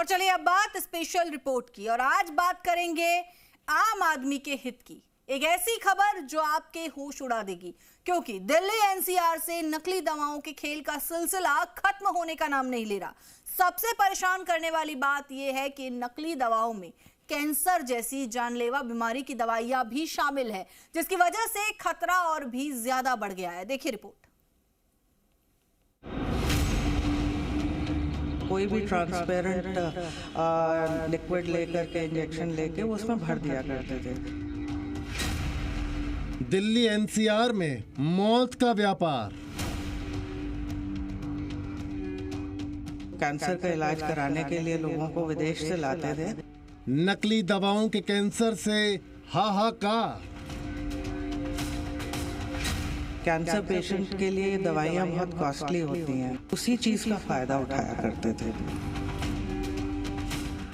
और चलिए अब बात स्पेशल रिपोर्ट की, और आज बात करेंगे आम आदमी के हित की। एक ऐसी खबर जो आपके होश उड़ा देगी, क्योंकि दिल्ली एनसीआर से नकली दवाओं के खेल का सिलसिला खत्म होने का नाम नहीं ले रहा। सबसे परेशान करने वाली बात यह है कि नकली दवाओं में कैंसर जैसी जानलेवा बीमारी की दवाइयां भी शामिल है, जिसकी वजह से खतरा और भी ज्यादा बढ़ गया है। देखिए रिपोर्ट। कोई भी ट्रांसपेरेंट लिक्विड लेकर के इंजेक्शन लेके वो उसमें भर दिया करते थे। दिल्ली एनसीआर में मौत का व्यापार। कैंसर का इलाज कराने के लिए लोगों को विदेश से लाते थे। नकली दवाओं के कैंसर से हाहाकार। कैंसर पेशेंट के लिए ये दवाइयाँ बहुत कॉस्टली होती हैं, उसी चीज़ का फायदा उठाया करते थे।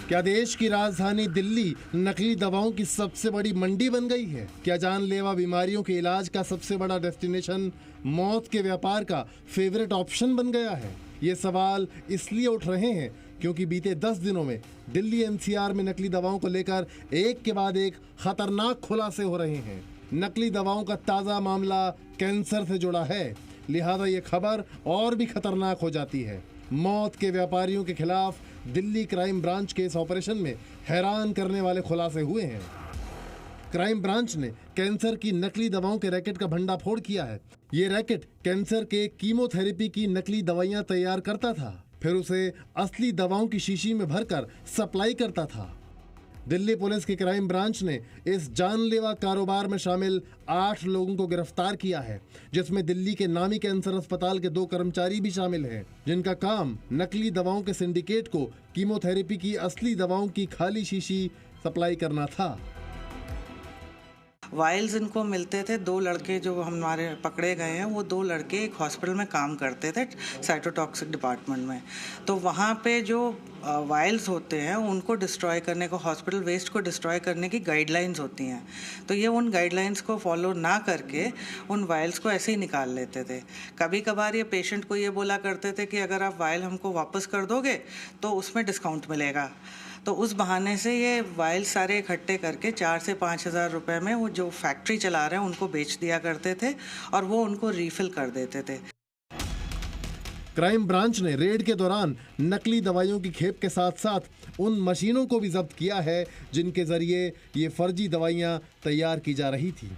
क्या देश की राजधानी दिल्ली नकली दवाओं की सबसे बड़ी मंडी बन गई है? क्या जानलेवा बीमारियों के इलाज का सबसे बड़ा डेस्टिनेशन मौत के व्यापार का फेवरेट ऑप्शन बन गया है? ये सवाल इसलिए उठ रहे हैं क्योंकि बीते 10 दिनों में दिल्ली एनसीआर में नकली दवाओं को लेकर एक के बाद एक खतरनाक खुलासे हो रहे हैं। नकली दवाओं का ताज़ा मामला कैंसर से जुड़ा है, लिहाजा ये खबर और भी खतरनाक हो जाती है। मौत के व्यापारियों के खिलाफ दिल्ली क्राइम ब्रांच के इस ऑपरेशन में हैरान करने वाले खुलासे हुए हैं। क्राइम ब्रांच ने कैंसर की नकली दवाओं के रैकेट का भंडाफोड़ किया है। ये रैकेट कैंसर के कीमोथेरेपी की नकली दवाइयां तैयार करता था, फिर उसे असली दवाओं की शीशी में भरकर सप्लाई करता था। दिल्ली पुलिस की क्राइम ब्रांच ने इस जानलेवा कारोबार में शामिल 8 लोगों को गिरफ्तार किया है, जिसमें दिल्ली के नामी कैंसर अस्पताल के 2 कर्मचारी भी शामिल हैं, जिनका काम नकली दवाओं के सिंडिकेट को कीमोथेरेपी की असली दवाओं की खाली शीशी सप्लाई करना था। वाइल्स इनको मिलते थे। 2 लड़के जो हमारे पकड़े गए हैं, वो 2 लड़के एक हॉस्पिटल में काम करते थे, साइटोटॉक्सिक डिपार्टमेंट में। तो वहाँ पे जो वाइल्स होते हैं उनको डिस्ट्रॉय करने को, हॉस्पिटल वेस्ट को डिस्ट्रॉय करने की गाइडलाइंस होती हैं। तो ये उन गाइडलाइंस को फॉलो ना करके उन वाइल्स को ऐसे ही निकाल लेते थे। कभी कभार ये पेशेंट को ये बोला करते थे कि अगर आप वाइल हमको वापस कर दोगे तो उसमें डिस्काउंट मिलेगा। तो उस बहाने से ये वाइल सारे इकट्ठे करके 4 से 5 हज़ार रुपये में वो जो फैक्ट्री चला रहे हैं उनको बेच दिया करते थे और वो उनको रीफिल कर देते थे। क्राइम ब्रांच ने रेड के दौरान नकली दवाइयों की खेप के साथ साथ उन मशीनों को भी जब्त किया है जिनके जरिए ये फर्जी दवाइयां तैयार की जा रही थी।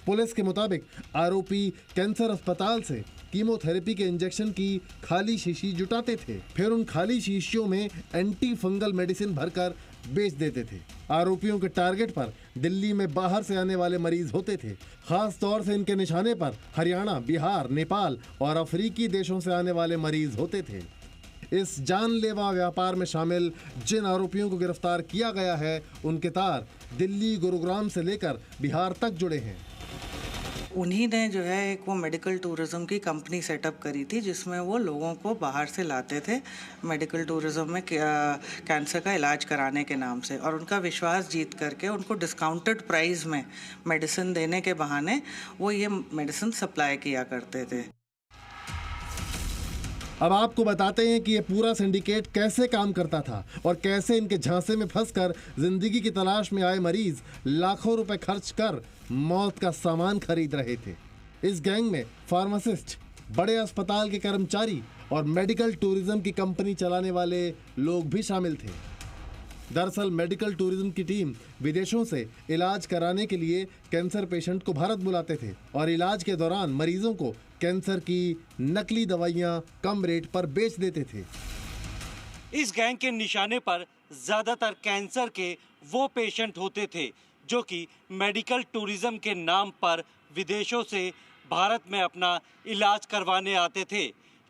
पुलिस के मुताबिक आरोपी कैंसर अस्पताल से कीमोथेरेपी के इंजेक्शन की खाली शीशी जुटाते थे, फिर उन खाली शीशियों में एंटी फंगल मेडिसिन भरकर बेच देते थे। आरोपियों के टारगेट पर दिल्ली में बाहर से आने वाले मरीज होते थे। खास तौर से इनके निशाने पर हरियाणा, बिहार, नेपाल और अफ्रीकी देशों से आने वाले मरीज होते थे। इस जानलेवा व्यापार में शामिल जिन आरोपियों को गिरफ्तार किया गया है, उनके तार दिल्ली, गुरुग्राम से लेकर बिहार तक जुड़े हैं। उन्हीं ने जो है एक वो मेडिकल टूरिज्म की कंपनी सेटअप करी थी, जिसमें वो लोगों को बाहर से लाते थे मेडिकल टूरिज्म में कैंसर का इलाज कराने के नाम से, और उनका विश्वास जीत करके उनको डिस्काउंटेड प्राइस में मेडिसिन देने के बहाने वो ये मेडिसिन सप्लाई किया करते थे। अब आपको बताते हैं कि ये पूरा सिंडिकेट कैसे काम करता था और कैसे इनके झांसे में फंसकर जिंदगी की तलाश में आए मरीज लाखों रुपए खर्च कर मौत का सामान खरीद रहे थे। इस गैंग में फार्मासिस्ट, बड़े अस्पताल के कर्मचारी और मेडिकल टूरिज्म की कंपनी चलाने वाले लोग भी शामिल थे। दरअसल मेडिकल टूरिज्म की टीम विदेशों से इलाज कराने के लिए कैंसर पेशेंट को भारत बुलाते थे और इलाज के दौरान मरीजों को कैंसर की नकली दवाइयां कम रेट पर बेच देते थे। इस गैंग के निशाने पर ज्यादातर कैंसर के वो पेशेंट होते थे जो कि मेडिकल टूरिज्म के नाम पर विदेशों से भारत में अपना इलाज करवाने आते थे,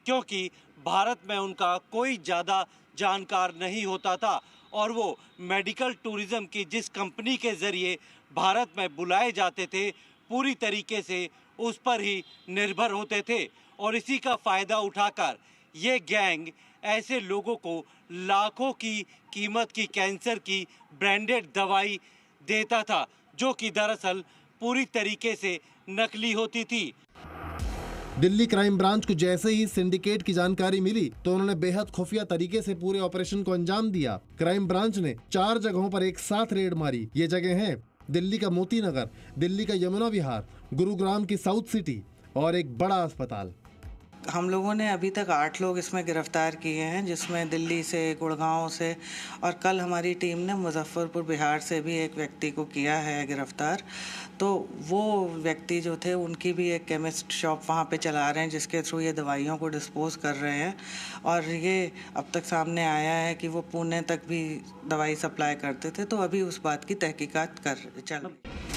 क्योंकि भारत में उनका कोई ज़्यादा जानकार नहीं होता था और वो मेडिकल टूरिज्म की जिस कंपनी के ज़रिए भारत में बुलाए जाते थे पूरी तरीके से उस पर ही निर्भर होते थे, और इसी का फ़ायदा उठाकर ये गैंग ऐसे लोगों को लाखों की कीमत की कैंसर की ब्रांडेड दवाई देता था, जो कि दरअसल पूरी तरीके से नकली होती थी। दिल्ली क्राइम ब्रांच को जैसे ही सिंडिकेट की जानकारी मिली तो उन्होंने बेहद खुफिया तरीके से पूरे ऑपरेशन को अंजाम दिया। क्राइम ब्रांच ने 4 जगहों पर एक साथ रेड मारी। ये जगह हैं दिल्ली का मोती नगर, दिल्ली का यमुना विहार, गुरुग्राम की साउथ सिटी और एक बड़ा अस्पताल। हम लोगों ने अभी तक 8 लोग इसमें गिरफ्तार किए हैं, जिसमें दिल्ली से, गुड़गांव से और कल हमारी टीम ने मुजफ्फरपुर बिहार से भी एक व्यक्ति को किया है गिरफ्तार। तो वो व्यक्ति जो थे उनकी भी एक केमिस्ट शॉप वहाँ पे चला रहे हैं, जिसके थ्रू ये दवाइयों को डिस्पोज कर रहे हैं। और ये अब तक सामने आया है कि वो पुणे तक भी दवाई सप्लाई करते थे। तो अभी उस बात की तहकीकात चल रही है।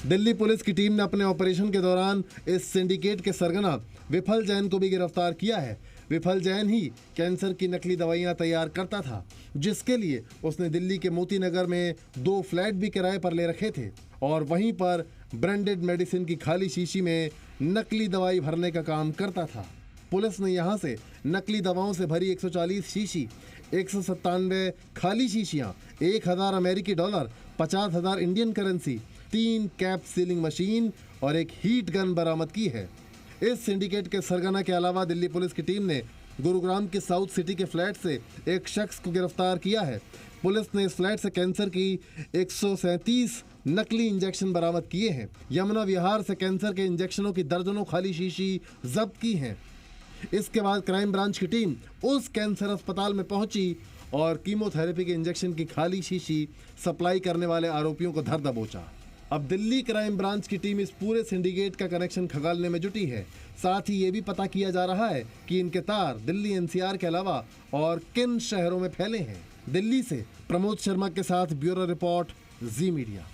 दिल्ली पुलिस की टीम ने अपने ऑपरेशन के दौरान इस सिंडिकेट के सरगना विफल जैन को भी गिरफ्तार किया है। विफल जैन ही कैंसर की नकली दवाइयां तैयार करता था, जिसके लिए उसने दिल्ली के मोती नगर में 2 फ्लैट भी किराए पर ले रखे थे और वहीं पर ब्रांडेड मेडिसिन की खाली शीशी में नकली दवाई भरने का काम करता था। पुलिस ने यहां से नकली दवाओं से भरी 140 शीशी, 197 खाली शीशियां, 1000 अमेरिकी dollar, 50,000 Indian currency, 3 cap sealing machine और एक हीट गन बरामद की है। इस सिंडिकेट के सरगना के अलावा दिल्ली पुलिस की टीम ने गुरुग्राम के साउथ सिटी के फ्लैट से एक शख्स को गिरफ्तार किया है। पुलिस ने इस फ्लैट से कैंसर की 137 नकली इंजेक्शन बरामद किए हैं। यमुना विहार से कैंसर के इंजेक्शनों की दर्जनों खाली शीशी जब्त की हैं। इसके बाद क्राइम ब्रांच की टीम उस कैंसर अस्पताल में पहुंची और कीमोथेरेपी के इंजेक्शन की खाली शीशी सप्लाई करने वाले आरोपियों को धर दबोचा। अब दिल्ली क्राइम ब्रांच की टीम इस पूरे सिंडिकेट का कनेक्शन खंगालने में जुटी है। साथ ही ये भी पता किया जा रहा है कि इनके तार दिल्ली एनसीआर के अलावा और किन शहरों में फैले हैं। दिल्ली से प्रमोद शर्मा के साथ ब्यूरो रिपोर्ट, जी मीडिया।